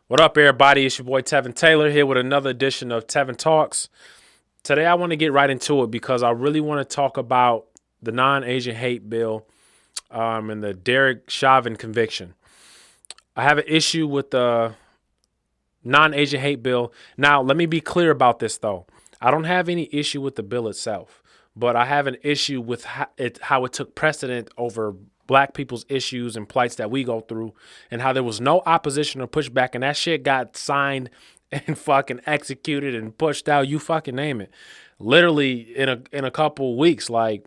What up, everybody? It's your boy Tevin Taylor here with another edition of Tevin Talks. Today, I want to get right into it because I really want to talk about the non-Asian hate bill and the Derek Chauvin conviction. I have an issue with the non-Asian hate bill. Now, let me be clear about this, though. I don't have any issue with the bill itself, but I have an issue with how it took precedent over black people's issues and plights that we go through, and how there was no opposition or pushback, and that shit got signed and fucking executed and pushed out. You fucking name it. Literally in a couple weeks, like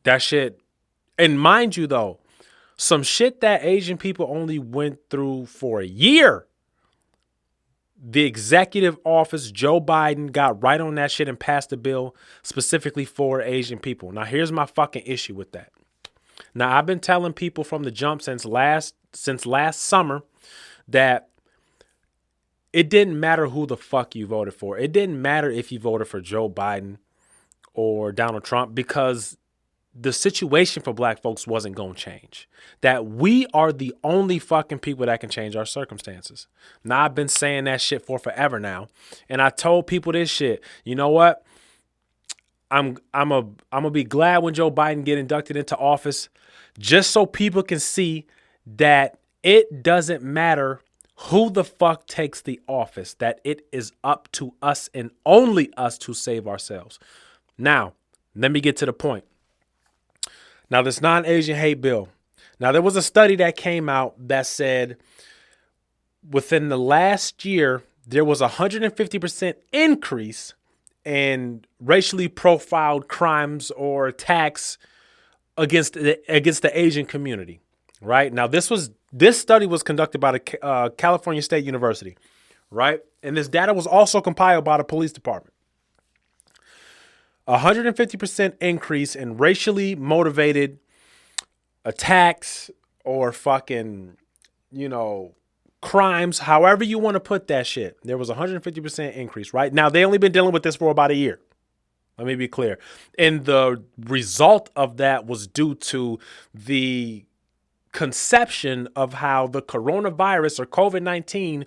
that shit. And mind you, though, some shit that Asian people only went through for a year. The executive office, Joe Biden, got right on that shit and passed the bill specifically for Asian people. Now, here's my fucking issue with that. Now, I've been telling people from the jump since last summer that it didn't matter who the fuck you voted for. It didn't matter if you voted for Joe Biden or Donald Trump, because the situation for black folks wasn't going to change. That we are the only fucking people that can change our circumstances. Now, I've been saying that shit for forever now. And I told people this shit. You know what? I'm gonna be glad when Joe Biden get inducted into office, just so people can see that it doesn't matter who the fuck takes the office, that it is up to us and only us to save ourselves. Now, let me get to the point. Now, this non-Asian hate bill. Now, there was a study that came out that said within the last year, there was a 150% increase in racially profiled crimes or attacks against the Asian community. Right now, this study was conducted by the California State University, right? And this data was also compiled by the police department. 150% increase in racially motivated attacks or fucking, crimes, however you want to put that shit. There was 150% increase, right? Now, they only been dealing with this for about a year. Let me be clear. And the result of that was due to the conception of how the coronavirus or COVID-19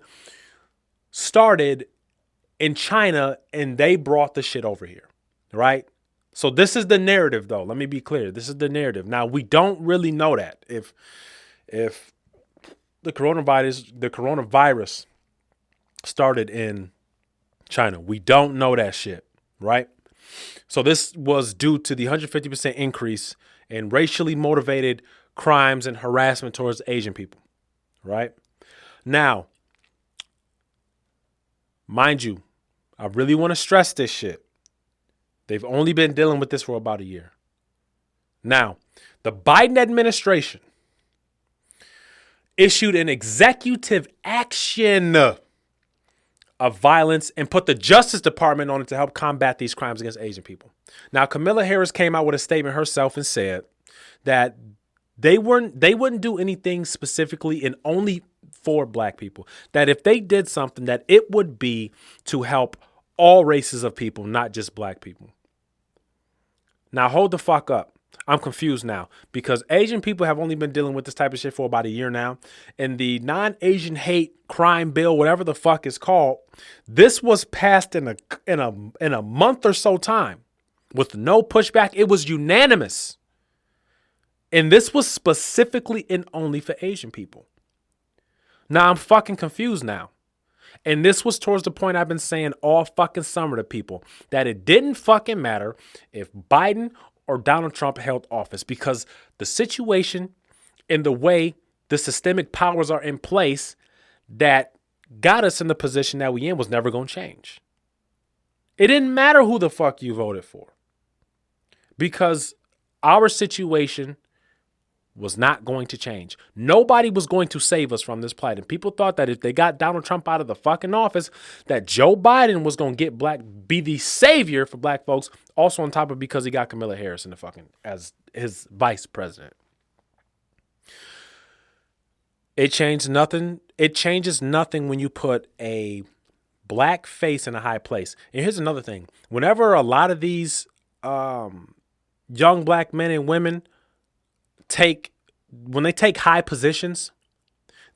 started in China, and they brought the shit over here, right? So this is the narrative, though. Let me be clear. This is the narrative. Now, we don't really know that if the coronavirus started in China. We don't know that shit, right? So this was due to the 150% increase in racially motivated crimes and harassment towards Asian people, right? Now, mind you, I really want to stress this shit. They've only been dealing with this for about a year. Now, the Biden administration issued an executive action of violence and put the Justice Department on it to help combat these crimes against Asian people. Now, Kamala Harris came out with a statement herself and said that they wouldn't do anything specifically and only for black people. That if they did something, that it would be to help all races of people, not just black people. Now, hold the fuck up. I'm confused now because Asian people have only been dealing with this type of shit for about a year now. And the non-Asian hate crime bill, whatever the fuck it's called, this was passed in a month or so time with no pushback. It was unanimous. And this was specifically and only for Asian people. Now I'm fucking confused now. And this was towards the point I've been saying all fucking summer to people, that it didn't fucking matter if Biden or Donald Trump held office, because the situation and the way the systemic powers are in place that got us in the position that we in was never going to change. It didn't matter who the fuck you voted for, because our situation was not going to change. Nobody was going to save us from this plight. And people thought that if they got Donald Trump out of the fucking office, that Joe Biden was going to be the savior for black folks. Also on top of because he got Kamala Harris in the fucking as his vice president. It changed nothing. It changes nothing when you put a black face in a high place. And here's another thing. Whenever a lot of these young black men and women take high positions,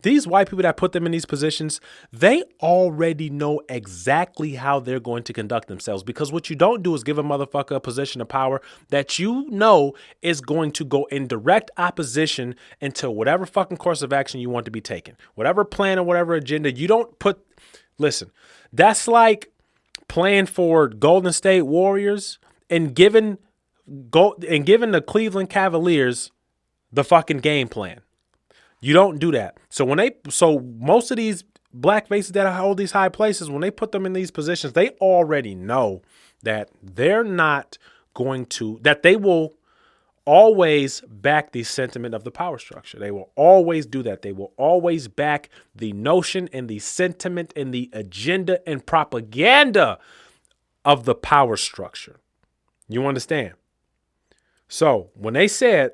These white people that put them in these positions, they already know exactly how they're going to conduct themselves, because what you don't do is give a motherfucker a position of power that you know is going to go in direct opposition into whatever fucking course of action you want to be taken, whatever plan or whatever agenda. You don't put, listen, that's like playing for Golden State Warriors and giving the Cleveland Cavaliers the fucking game plan. You don't do that. So most of these black faces that hold these high places, when they put them in these positions, they already know that they're not going to, that they will always back the sentiment of the power structure. They will always do that. They will always back the notion and the sentiment and the agenda and propaganda of the power structure. You understand? So when they said,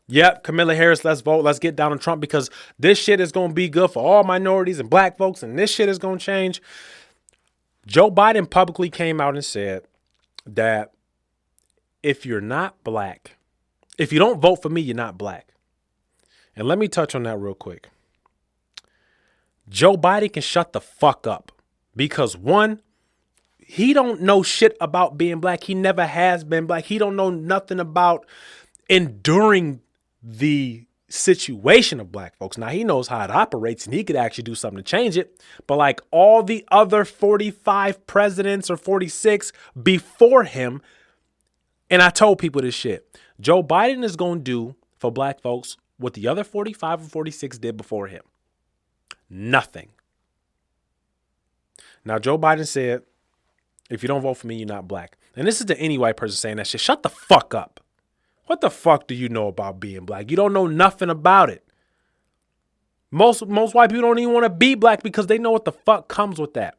yep, Kamala Harris, let's vote, let's get Donald Trump because this shit is going to be good for all minorities and black folks and this shit is going to change. Joe Biden publicly came out and said that if you're not black, if you don't vote for me, you're not black. And let me touch on that real quick. Joe Biden can shut the fuck up because, one, he don't know shit about being black. He never has been black. He don't know nothing about enduring the situation of black folks. Now, he knows how it operates and he could actually do something to change it. But like all the other 45 presidents or 46 before him, and I told people this shit, Joe Biden is going to do for black folks what the other 45 or 46 did before him. Nothing. Now, Joe Biden said, if you don't vote for me, you're not black. And this is to any white person saying that shit. Shut the fuck up. What the fuck do you know about being black? You don't know nothing about it. Most white people don't even want to be black because they know what the fuck comes with that.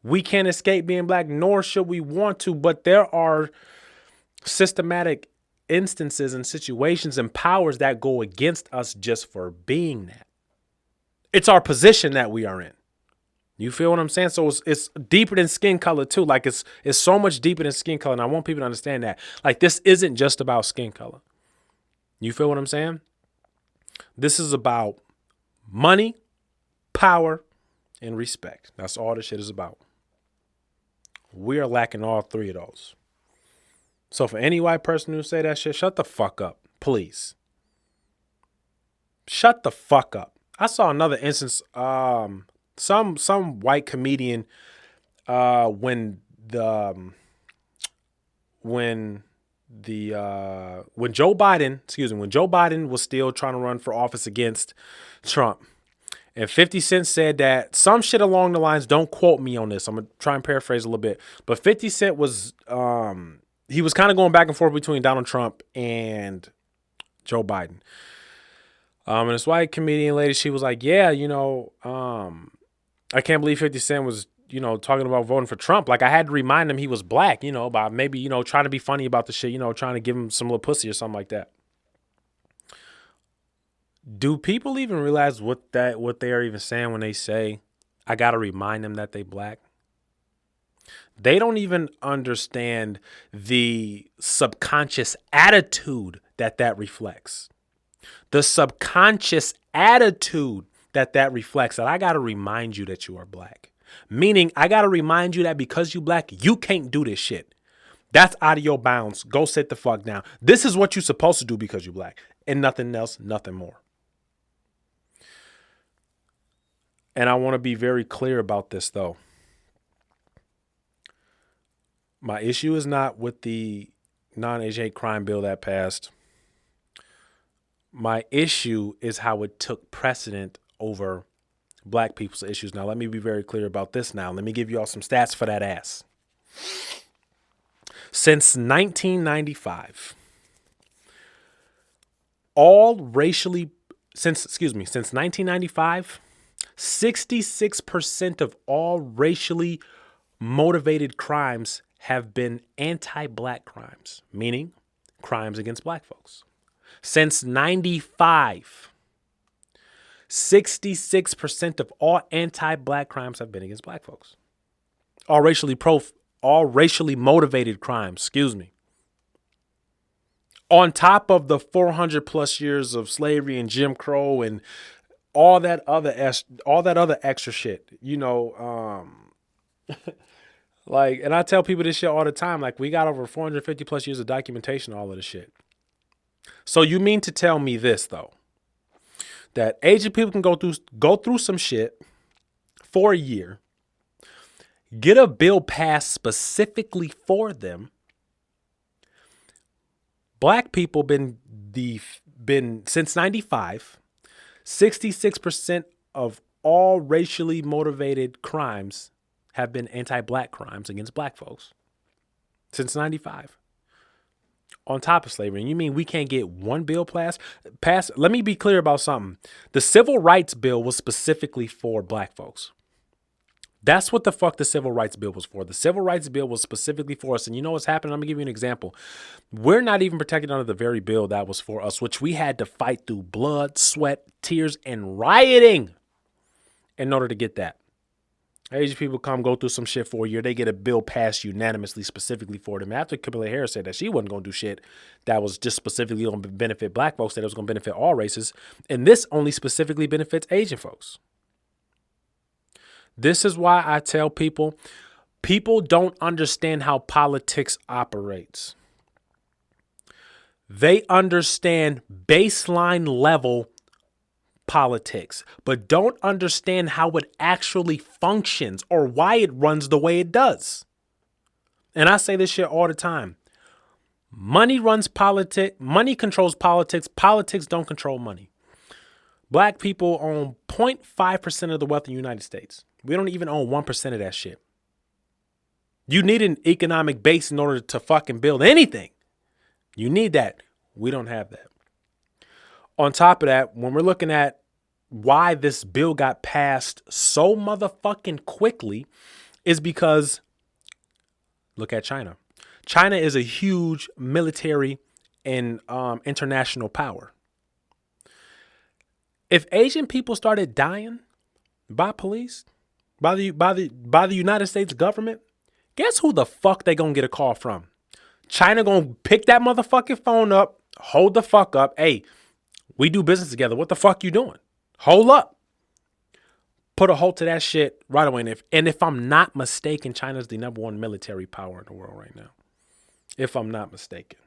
We can't escape being black, nor should we want to, but there are systematic instances and situations and powers that go against us just for being that. It's our position that we are in. You feel what I'm saying? So it's deeper than skin color too. Like it's so much deeper than skin color. And I want people to understand that. Like this isn't just about skin color. You feel what I'm saying? This is about money, power, and respect. That's all this shit is about. We are lacking all three of those. So for any white person who say that shit, shut the fuck up, please. Shut the fuck up. I saw another instance. Some white comedian when Joe Biden was still trying to run for office against Trump, and 50 Cent said that some shit along the lines, don't quote me on this, I'm gonna try and paraphrase a little bit, but 50 Cent was he was kind of going back and forth between Donald Trump and Joe Biden. And this white comedian lady, she was like, yeah, I can't believe 50 Cent was, talking about voting for Trump. Like I had to remind him he was black, by maybe, trying to be funny about the shit, trying to give him some little pussy or something like that. Do people even realize what they are even saying when they say, I got to remind them that they black? They don't even understand the subconscious attitude that reflects. The subconscious attitude that reflects that I got to remind you that you are black. Meaning I got to remind you that because you black, you can't do this shit. That's out of your bounds. Go sit the fuck down. This is what you're supposed to do because you're black and nothing else, nothing more. And I want to be very clear about this though. My issue is not with the non-Asian hate crime bill that passed. My issue is how it took precedent over black people's issues. Now, let me be very clear about this now. Let me give you all some stats for that ass. Since 1995, since 1995, 66% of all racially motivated crimes have been anti-black crimes, meaning crimes against black folks. Since 95, 66% of all anti-black crimes have been against black folks. All racially motivated crimes, On top of the 400 plus years of slavery and Jim Crow and all that other extra shit, like, and I tell people this shit all the time. Like, we got over 450 plus years of documentation, all of this shit. So you mean to tell me this, though, that Asian people can go through some shit for a year, get a bill passed specifically for them. Black people been since 95, 66% of all racially motivated crimes have been anti-black crimes against black folks since 95. On top of slavery. And you mean we can't get one bill passed? Let me be clear about something. The Civil Rights Bill was specifically for black folks. That's what the fuck the Civil Rights Bill was for. The Civil Rights Bill was specifically for us. And you know what's happening? I'm going to give you an example. We're not even protected under the very bill that was for us, which we had to fight through blood, sweat, tears, and rioting in order to get that. Asian people go through some shit for a year. They get a bill passed unanimously specifically for them. After Kamala Harris said that she wasn't going to do shit that was just specifically going to benefit black folks, that it was going to benefit all races. And this only specifically benefits Asian folks. This is why I tell people don't understand how politics operates. They understand baseline level politics, but don't understand how it actually functions or why it runs the way it does. And I say this shit all the time. Money runs politics. Money controls politics. Politics don't control money. Black people own 0.5% of the wealth in the United States. We don't even own 1% of that shit. You need an economic base in order to fucking build anything. You need that. We don't have that. On top of that, when we're looking at why this bill got passed so motherfucking quickly is because look at China. China is a huge military and international power. If Asian people started dying by police, by the United States government, guess who the fuck they gonna get a call from? China gonna pick that motherfucking phone up, hold the fuck up. Hey, we do business together. What the fuck you doing? Hold up. Put a halt to that shit right away. And if I'm not mistaken, China's the number one military power in the world right now. If I'm not mistaken.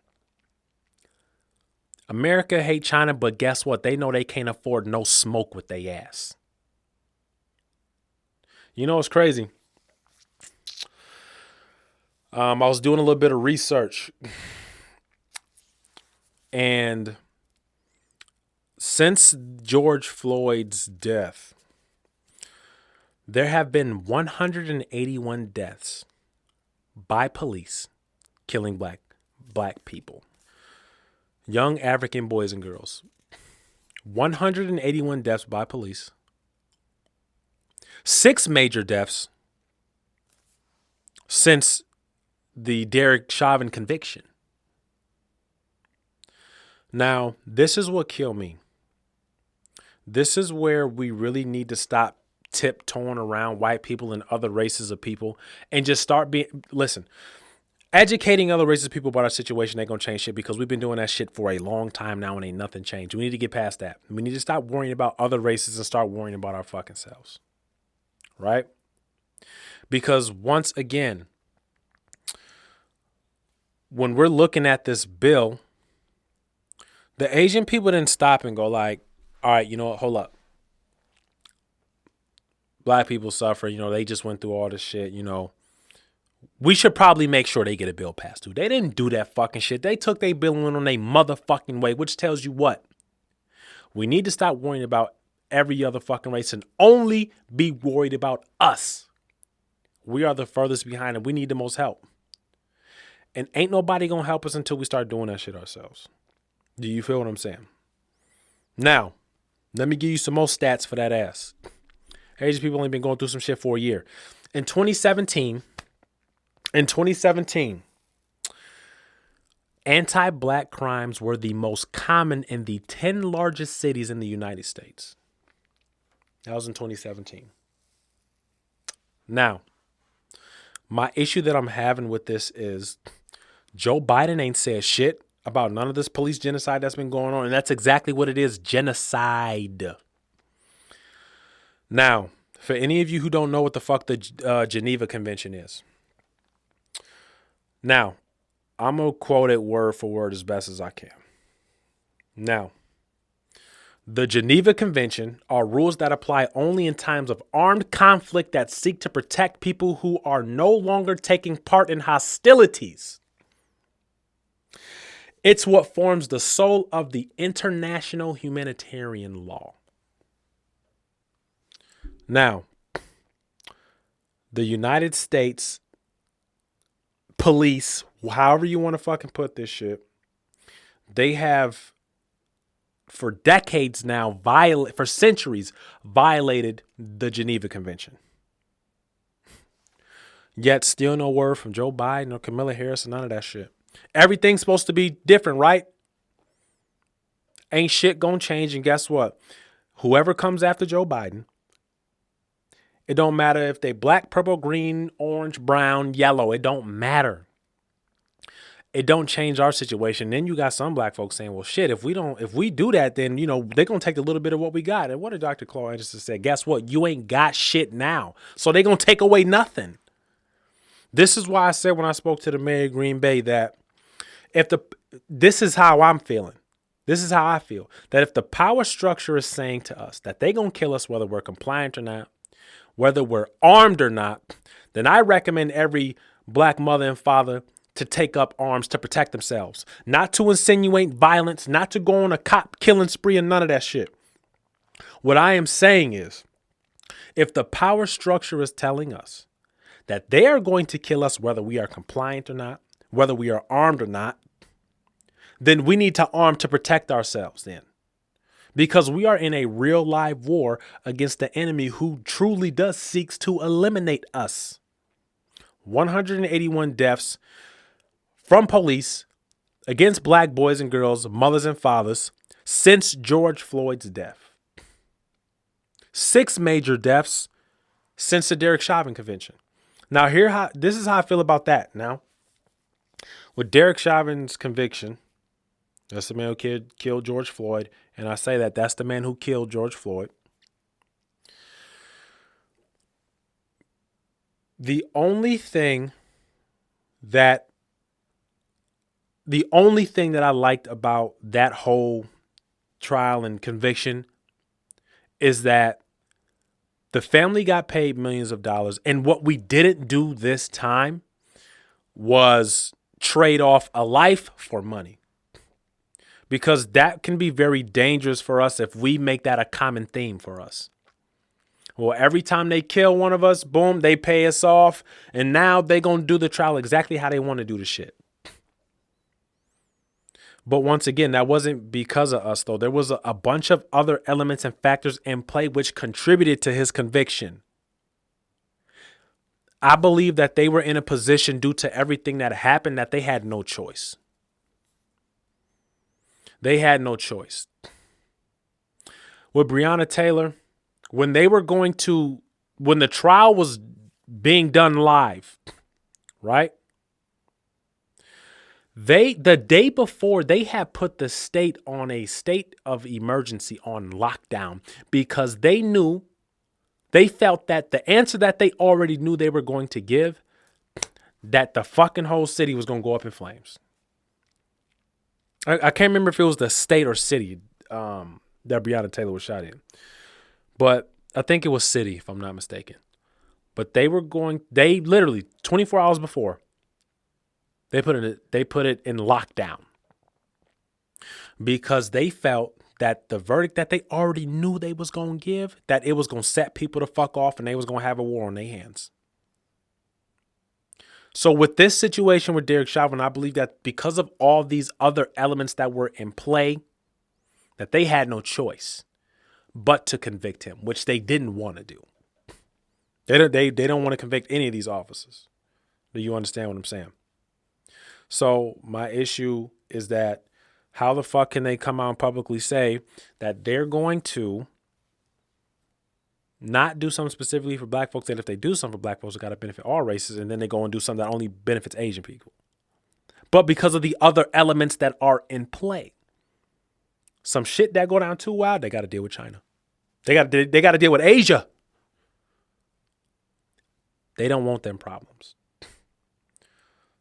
America hate China, but guess what? They know they can't afford no smoke with their ass. You know what's crazy? I was doing a little bit of research. And since George Floyd's death, there have been 181 deaths by police killing black people. Young African boys and girls. 181 deaths by police. 6 major deaths since the Derek Chauvin conviction. Now, this is what killed me. This is where we really need to stop tiptoeing around white people and other races of people and just start educating other races of people about our situation ain't gonna change shit because we've been doing that shit for a long time now and ain't nothing changed. We need to get past that. We need to stop worrying about other races and start worrying about our fucking selves. Right? Because once again, when we're looking at this bill, the Asian people didn't stop and go like, all right, you know what, hold up. Black people suffer, they just went through all this shit, We should probably make sure they get a bill passed too. They didn't do that fucking shit. They took their bill and went on their motherfucking way, which tells you what? We need to stop worrying about every other fucking race and only be worried about us. We are the furthest behind and we need the most help. And ain't nobody gonna help us until we start doing that shit ourselves. Do you feel what I'm saying? Now, let me give you some more stats for that ass. Asian people only been going through some shit for a year. In 2017, anti-black crimes were the most common in the 10 largest cities in the United States. That was in 2017. Now, my issue that I'm having with this is Joe Biden ain't said shit about none of this police genocide that's been going on. And that's exactly what it is, genocide. Now, for any of you who don't know what the fuck the Geneva Convention is. Now, I'm going to quote it word for word as best as I can. Now, the Geneva Convention are rules that apply only in times of armed conflict that seek to protect people who are no longer taking part in hostilities. It's what forms the soul of the international humanitarian law. Now, the United States police, however you want to fucking put this shit, they have for decades now, for centuries, violated the Geneva Convention. Yet still no word from Joe Biden or Kamala Harris and none of that shit. Everything's supposed to be different, right? Ain't shit gonna change. And guess what? Whoever comes after Joe Biden, it don't matter if they black, purple, green, orange, brown, yellow. It don't matter. It don't change our situation. Then you got some black folks saying, well, shit, if we do that, then, you know, they're going to take a little bit of what we got. And what did Dr. Claude Anderson say? Guess what? You ain't got shit now. So they're going to take away nothing. This is why I said when I spoke to the mayor of Green Bay that this is how I'm feeling. This is how I feel. That if the power structure is saying to us that they're going to kill us whether we're compliant or not, whether we're armed or not, then I recommend every black mother and father to take up arms to protect themselves, not to insinuate violence, not to go on a cop killing spree and none of that shit. What I am saying is, if the power structure is telling us that they are going to kill us whether we are compliant or not, whether we are armed or not, then we need to arm to protect ourselves then. Because we are in a real live war against the enemy who truly does seeks to eliminate us. 181 deaths from police against black boys and girls, mothers and fathers, since George Floyd's death. 6 major deaths since the Derek Chauvin Convention. Now, this is how I feel about that. Now, with Derek Chauvin's conviction, that's the man who killed George Floyd, and I say that's the man who killed George Floyd. The only thing that I liked about that whole trial and conviction is that the family got paid millions of dollars. And what we didn't do this time was trade off a life for money. Because that can be very dangerous for us if we make that a common theme for us. Well, every time they kill one of us, boom, they pay us off. And now they're going to do the trial exactly how they want to do the shit. But once again, that wasn't because of us, though. There was a bunch of other elements and factors in play which contributed to his conviction. I believe that they were in a position due to everything that happened that they had no choice. They had no choice. With Breonna Taylor, when the trial was being done live, right? The day before, they had put the state on a state of emergency, on lockdown, because they felt that the answer that they already knew they were going to give, that the fucking whole city was going to go up in flames. I can't remember if it was the state or city that Breonna Taylor was shot in. But I think it was city, if I'm not mistaken. But they literally 24 hours before, they put it in lockdown because they felt that the verdict that they already knew they was going to give, that it was going to set people to fuck off and they was going to have a war on their hands. So with this situation with Derek Chauvin, I believe that because of all these other elements that were in play, that they had no choice but to convict him, which they didn't want to do. They don't want to convict any of these officers. Do you understand what I'm saying? So my issue is that how the fuck can they come out and publicly say that they're going to not do something specifically for black folks, and if they do something for black folks, it got to benefit all races, and then they go and do something that only benefits Asian people. but because of the other elements that are in play. Some shit that go down too wild, they got to deal with China. They got to deal with Asia. They don't want them problems.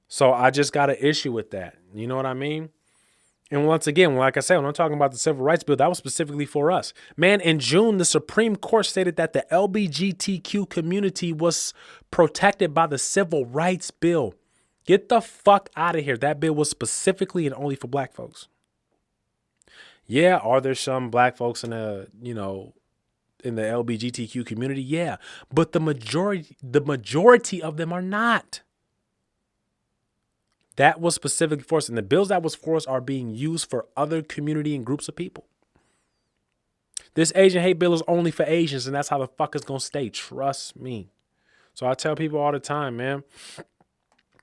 So I just got an issue with that. You know what I mean? And once again, like I said, when I'm talking about the civil rights bill, that was specifically for us. Man, in June, the Supreme Court stated that the LGBTQ community was protected by the civil rights bill. Get the fuck out of here. That bill was specifically and only for black folks. Yeah, are there some black folks in the LGBTQ community? Yeah, but the majority of them are not. That was specifically for us. And the bills that was for us are being used for other community and groups of people. This Asian hate bill is only for Asians, and that's how the fuck it's going to stay. Trust me. So I tell people all the time, man,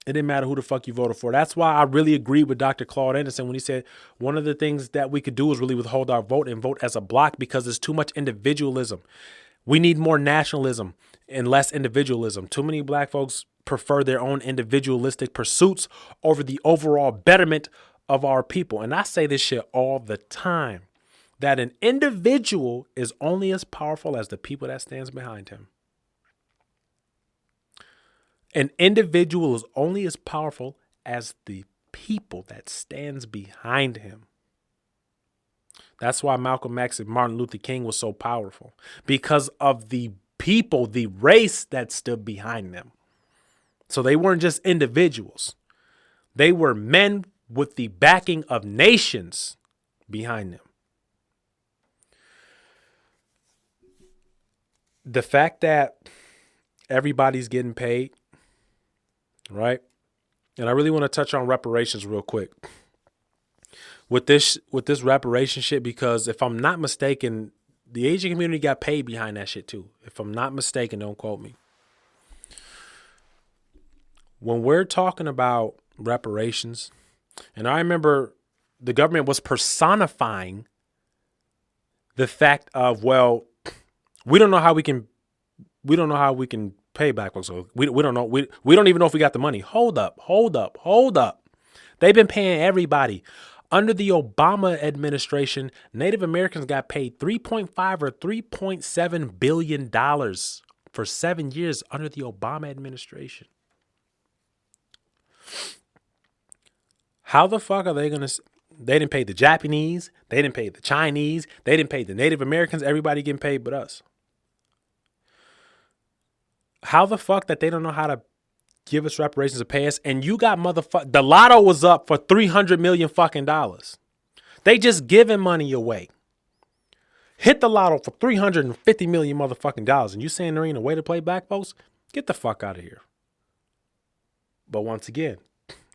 it didn't matter who the fuck you voted for. That's why I really agree with Dr. Claude Anderson when he said one of the things that we could do is really withhold our vote and vote as a block because there's too much individualism. We need more nationalism and less individualism. Too many black folks prefer their own individualistic pursuits over the overall betterment of our people. And I say this shit all the time, that an individual is only as powerful as the people that stands behind him. An individual is only as powerful as the people that stands behind him. That's why Malcolm X and Martin Luther King was so powerful, because of the people, the race that stood behind them. So they weren't just individuals. They were men with the backing of nations behind them. The fact that everybody's getting paid, right? And I really want to touch on reparations real quick. With this reparation shit, because if I'm not mistaken, the Asian community got paid behind that shit too. If I'm not mistaken, don't quote me. When we're talking about reparations, and I remember the government was personifying the fact of, well, we don't know how we can pay back folks. So we don't know. We don't even know if we got the money. Hold up. They've been paying everybody. Under the Obama administration, Native Americans got paid $3.5 or $3.7 billion for 7 years under the Obama administration. How the fuck are they going to... They didn't pay the Japanese. They didn't pay the Chinese. They didn't pay the Native Americans. Everybody getting paid but us. How the fuck that they don't know how to give us reparations to pay us? And you got the lotto was up for $300 million fucking dollars. They just giving money away. Hit the lotto for $350 million motherfucking dollars. And you saying there ain't a way to play back, folks? Get the fuck out of here. But once again,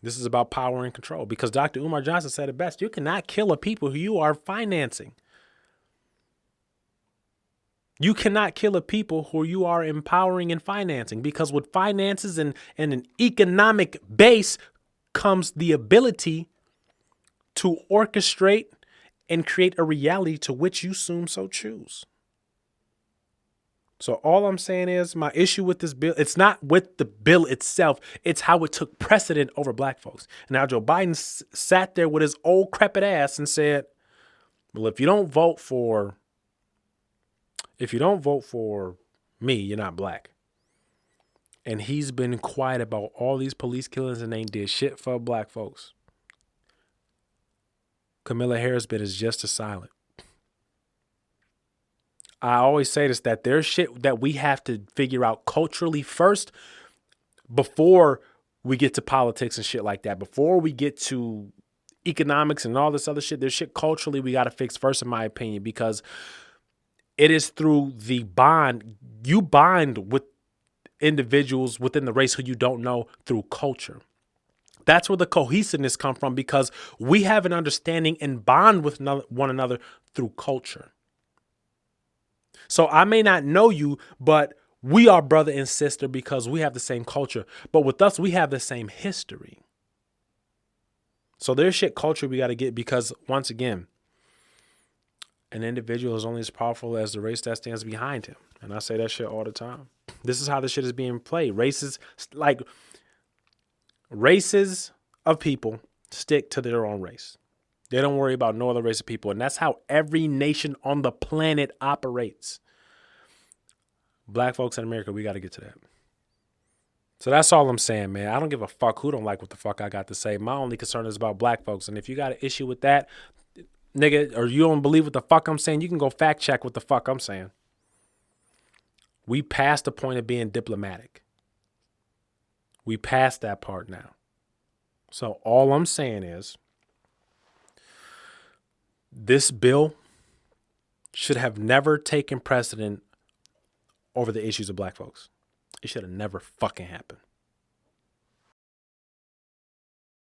this is about power and control, because Dr. Umar Johnson said it best. You cannot kill a people who you are financing. You cannot kill a people who you are empowering and financing, because with finances and an economic base comes the ability to orchestrate and create a reality to which you so choose. So all I'm saying is my issue with this bill, it's not with the bill itself. It's how it took precedent over black folks. Now, Joe Biden sat there with his old crepit ass and said, well, if you don't vote for me, you're not black. And he's been quiet about all these police killings and they ain't did shit for black folks. Kamala Harris is just as silent. I always say this, that there's shit that we have to figure out culturally first before we get to politics and shit like that. Before we get to economics and all this other shit, there's shit culturally we got to fix first, in my opinion, because it is through the bond. You bond with individuals within the race who you don't know through culture. That's where the cohesiveness comes from, because we have an understanding and bond with one another through culture. So I may not know you, but we are brother and sister because we have the same culture. But with us, we have the same history. So there's shit culture we got to get, because once again, an individual is only as powerful as the race that stands behind him. And I say that shit all the time. This is how this shit is being played. Races of people stick to their own race. They don't worry about no other race of people. And that's how every nation on the planet operates. Black folks in America, we got to get to that. So that's all I'm saying, man. I don't give a fuck who don't like what the fuck I got to say. My only concern is about black folks. And if you got an issue with that, nigga, or you don't believe what the fuck I'm saying, you can go fact check what the fuck I'm saying. We passed the point of being diplomatic. We passed that part now. So all I'm saying is this bill should have never taken precedent over the issues of black folks. It should have never fucking happened.